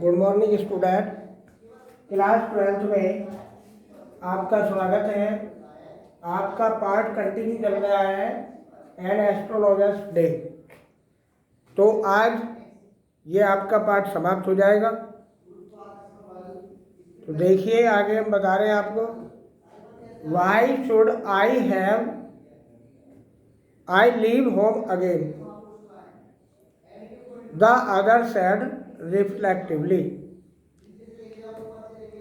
Good morning student. Class 12th में आपका स्वागत है। आपका पार्ट कंटिन्यू चल रहा है एन एस्ट्रोलॉजर्स डे। तो आज ये आपका पार्ट समाप्त हो जाएगा। तो देखिए आगे हम बता रहे हैं आपको। Why should I leave home again, the other said reflectively.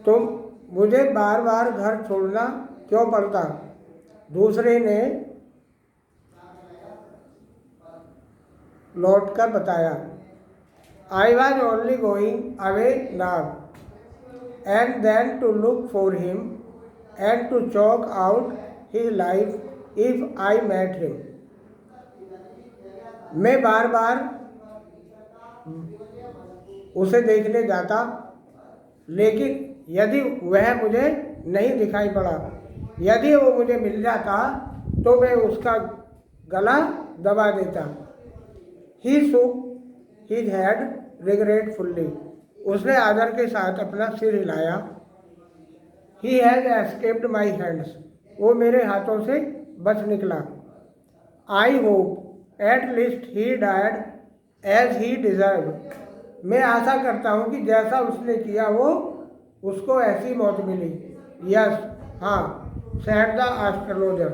तो मुझे बार बार घर छोड़ना क्यों पड़ता? दूसरे ने लौट कर बताया। I was only going away now and then to look for him and to chalk out his life if I met him. मैं बार बार उसे देखने जाता, लेकिन यदि वह मुझे नहीं दिखाई पड़ा, यदि वो मुझे मिल जाता तो मैं उसका गला दबा देता। ही shook his head regretfully। उसने आदर के साथ अपना सिर हिलाया। He has escaped my hands। वो मेरे हाथों से बच निकला। I hope at least he died as he deserved। मैं आशा करता हूँ कि जैसा उसने किया वो उसको ऐसी मौत मिली। यस, हाँ, said the astrologer।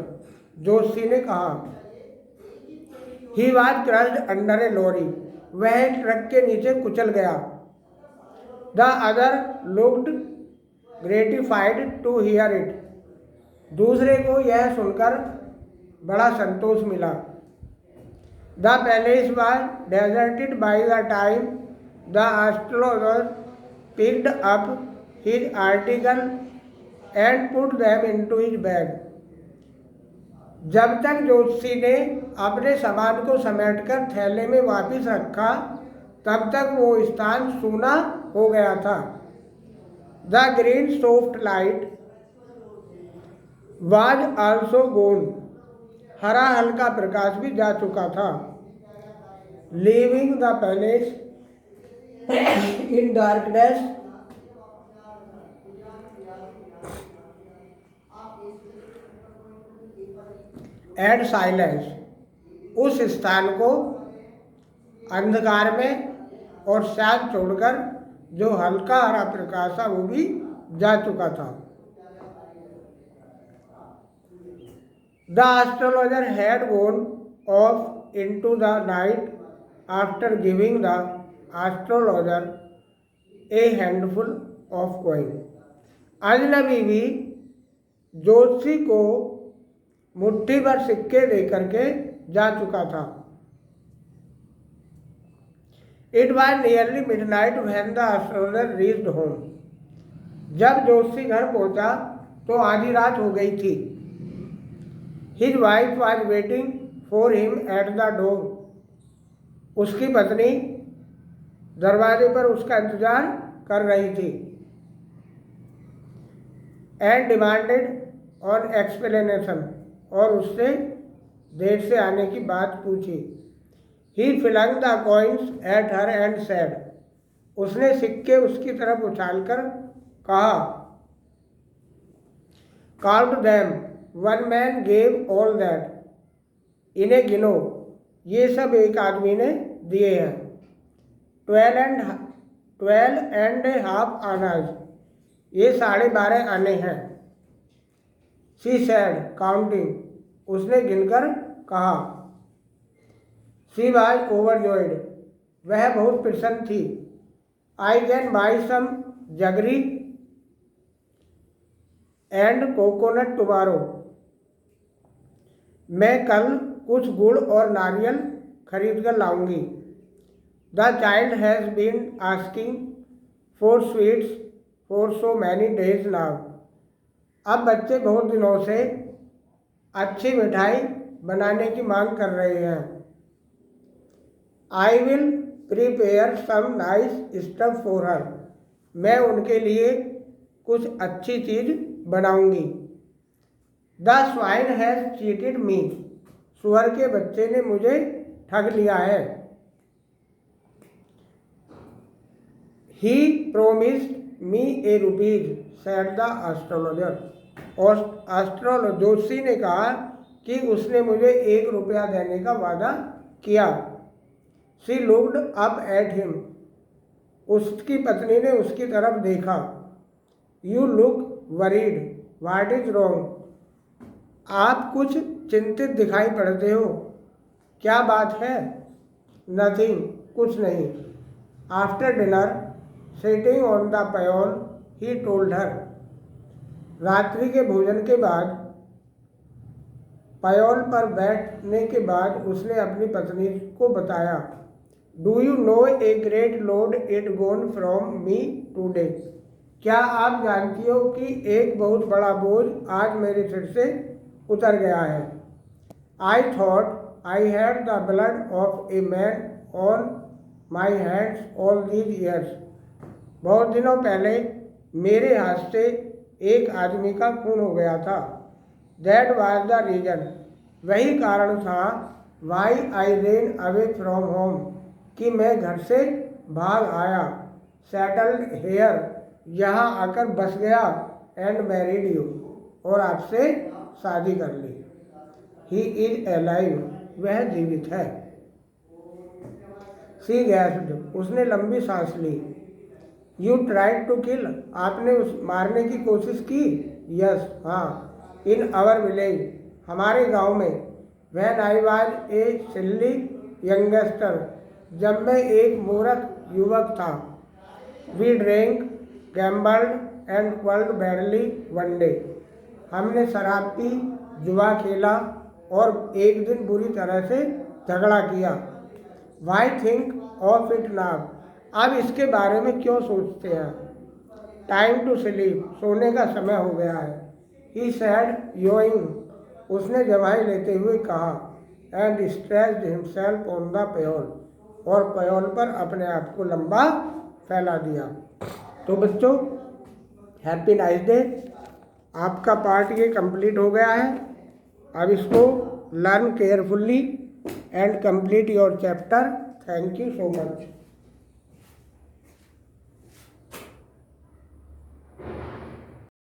जोशी ने कहा। He was crushed under a lorry। वह एक ट्रक के नीचे कुचल गया। The other looked gratified to hear it। दूसरे को यह सुनकर बड़ा संतोष मिला। The palace was deserted by the time the astrologer picked up his article and put them into his bag। जब तक ज्योतिषी ने अपने सामान को समेटकर थैले में वापस रखा, तब तक वो स्थान सूना हो गया था। The green soft light was also gone. हरा हल्का प्रकाश भी जा चुका था। Leaving the palace in darkness and silence. उस स्थान को अंधकार में और शांत छोड़कर जो हल्का हरा प्रकाश था वो भी जा चुका था। The astrologer had gone of into the night after giving the astrologer A handful of coin. अजनबी भी ज्योतिषी को मुट्ठी भर सिक्के दे करके जा चुका था। It was nearly midnight when the astrologer reached home. जब ज्योतिषी घर पहुंचा तो आधी रात हो गई थी। His wife was waiting for him at the door. उसकी पत्नी दरवाजे पर उसका इंतजार कर रही थी। And demanded an explanation. और उससे देर से आने की बात पूछी। He flung the coins at her and said. उसने सिक्के उसकी तरफ उछालकर कहा, count them, one man gave all that. इन्हें गिनो, ये सब एक आदमी ने दिए हैं। 12 एंड हाफ आनाज। ये 12.5 आने हैं। She said counting. उसने गिनकर कहा। She was overjoyed. वह बहुत प्रसन्न थी। I can buy some jaggery and coconut tomorrow. मैं कल कुछ गुड़ और नारियल खरीद कर लाऊंगी। The child has been asking for sweets for so many days now. अब बच्चे बहुत दिनों से अच्छी मिठाई बनाने की मांग कर रहे हैं। I will prepare some nice stuff for her. मैं उनके लिए कुछ अच्छी चीज़ बनाऊंगी। The swine has cheated me. सुअर के बच्चे ने मुझे ठग लिया है। He promised me a rupees, said the astrologer. और जोशी ने कहा कि उसने मुझे 1 रुपया देने का वादा किया। She looked up at him, उसकी पत्नी ने उसकी तरफ देखा। You look worried, what is wrong, आप कुछ चिंतित दिखाई पड़ते हो, क्या बात है? नथिंग, कुछ नहीं। After dinner sitting on the pyol he told her, रात्रि के भोजन के बाद पयोल पर बैठने के बाद उसने अपनी पत्नी को बताया। Do you know a great load it gone from me today, क्या आप जानती हो कि एक बहुत बड़ा बोझ आज मेरे सिर से उतर गया है। I thought I had the blood of a man on my hands all these years, बहुत दिनों पहले मेरे हाथ से एक आदमी का खून हो गया था। दैट वाज द रीजन, वही कारण था। Why I ran away from home, कि मैं घर से भाग आया। सेटल्ड हेयर, यहाँ आकर बस गया। एंड मैरिड यू, और आपसे शादी कर ली। ही इज अलाइव, वह जीवित है। सी गैस्ड, उसने लंबी सांस ली। यू ट्राइड टू किल, आपने उस मारने की कोशिश की। यस, हाँ। इन आवर विलेज, हमारे गांव में। When I was a silly youngster, जब मैं एक मूर्ख युवक था। We drink, gambled and quarrelled badly one day, हमने शराब पी, जुआ खेला और एक दिन बुरी तरह से झगड़ा किया। Why think of it now, अब इसके बारे में क्यों सोचते हैं। टाइम टू स्लीप, सोने का समय हो गया है। ही सैड योइंग, उसने जमाई लेते हुए कहा। And stretched himself on the pyol, और पयोल पर अपने आप को लंबा फैला दिया। तो बच्चों, हैप्पी नाइस डे। आपका पार्ट ये कंप्लीट हो गया है। अब इसको learn carefully and complete your chapter. Thank you so much.